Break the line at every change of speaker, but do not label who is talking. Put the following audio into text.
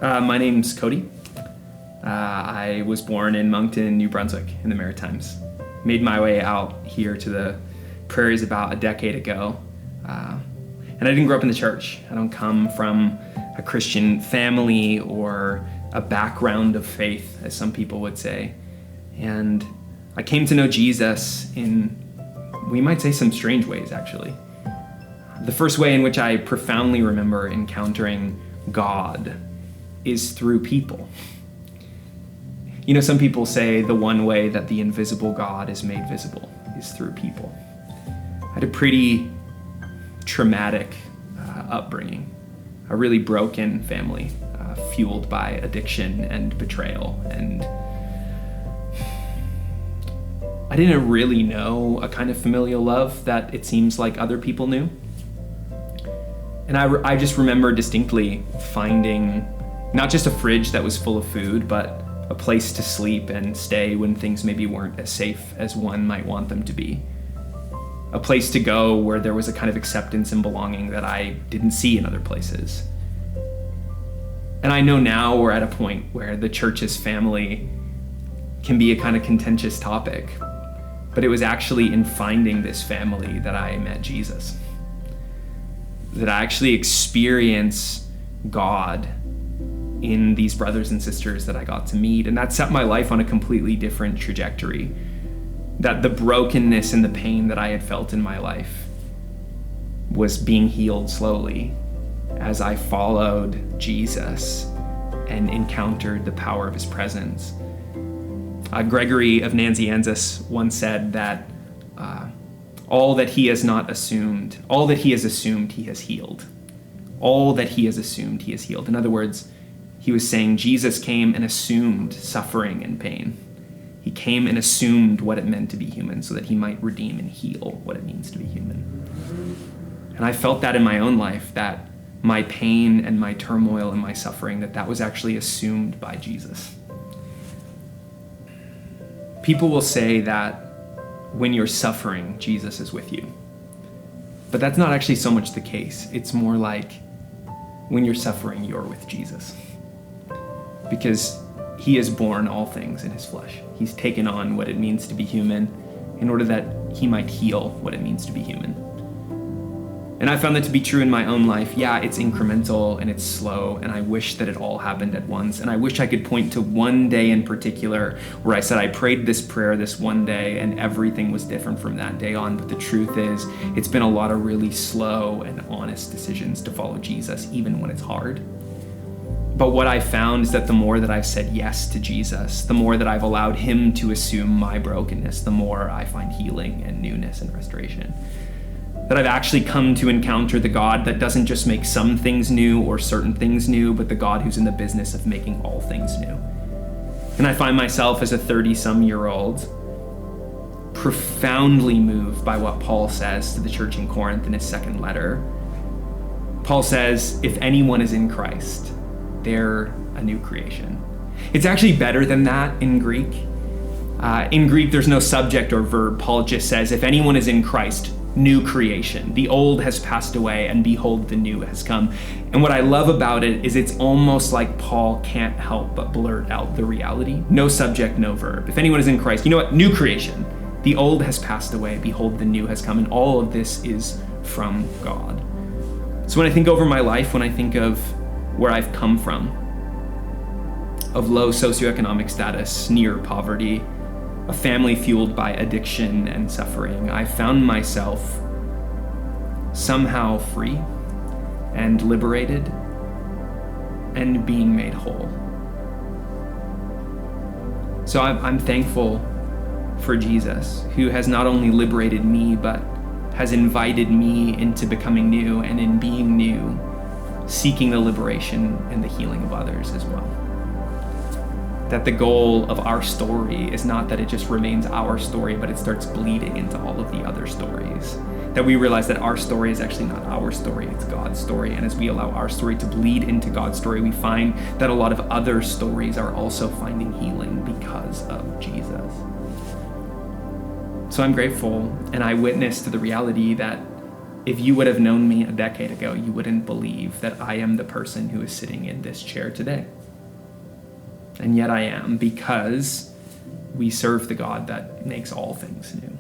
My name's Cody. I was born in Moncton, New Brunswick in the Maritimes. Made my way out here to the prairies about a decade ago. And I didn't grow up in the church. I don't come from a Christian family or a background of faith, as some people would say. And I came to know Jesus in, we might say, some strange ways, actually. The first way in which I profoundly remember encountering God is through people. You know, some people say the one way that the invisible God is made visible is through people. I had a pretty traumatic upbringing, a really broken family, fueled by addiction and betrayal. And I didn't really know a kind of familial love that it seems like other people knew. And I just remember distinctly finding not just a fridge that was full of food, but a place to sleep and stay when things maybe weren't as safe as one might want them to be. A place to go where there was a kind of acceptance and belonging that I didn't see in other places. And I know now we're at a point where the church's family can be a kind of contentious topic, but it was actually in finding this family that I met Jesus. That I actually experience God in these brothers and sisters that I got to meet. And that set my life on a completely different trajectory. That the brokenness and the pain that I had felt in my life was being healed slowly as I followed Jesus and encountered the power of his presence. Gregory of Nazianzus once said that all that he has assumed, he has healed. All that he has assumed, he has healed. In other words, he was saying Jesus came and assumed suffering and pain. He came and assumed what it meant to be human so that he might redeem and heal what it means to be human. And I felt that in my own life, that my pain and my turmoil and my suffering, that was actually assumed by Jesus. People will say that when you're suffering, Jesus is with you. But that's not actually so much the case. It's more like when you're suffering, you're with Jesus. Because he has borne all things in his flesh. He's taken on what it means to be human in order that he might heal what it means to be human. And I found that to be true in my own life. Yeah, it's incremental and it's slow, and I wish that it all happened at once. And I wish I could point to one day in particular where I said I prayed this prayer this one day and everything was different from that day on. But the truth is, it's been a lot of really slow and honest decisions to follow Jesus, even when it's hard. But what I found is that the more that I've said yes to Jesus, the more that I've allowed him to assume my brokenness, the more I find healing and newness and restoration. That I've actually come to encounter the God that doesn't just make some things new or certain things new, but the God who's in the business of making all things new. And I find myself as a 30-some-year-old profoundly moved by what Paul says to the church in Corinth in his second letter. Paul says, if anyone is in Christ, they're a new creation. It's actually better than that in Greek. In Greek, there's no subject or verb. Paul just says, if anyone is in Christ, new creation. The old has passed away, and behold, the new has come. And what I love about it is it's almost like Paul can't help but blurt out the reality. No subject, no verb. If anyone is in Christ, you know what? New creation. The old has passed away, behold, the new has come. And all of this is from God. So when I think over my life, when I think of where I've come from, of low socioeconomic status, near poverty, a family fueled by addiction and suffering, I found myself somehow free and liberated and being made whole. So I'm thankful for Jesus, who has not only liberated me, but has invited me into becoming new, and in being new, seeking the liberation and the healing of others as well. That the goal of our story is not that it just remains our story, but it starts bleeding into all of the other stories. That we realize that our story is actually not our story, it's God's story. And as we allow our story to bleed into God's story, we find that a lot of other stories are also finding healing because of Jesus. So I'm grateful, and I witness to the reality that if you would have known me a decade ago, you wouldn't believe that I am the person who is sitting in this chair today. And yet I am, because we serve the God that makes all things new.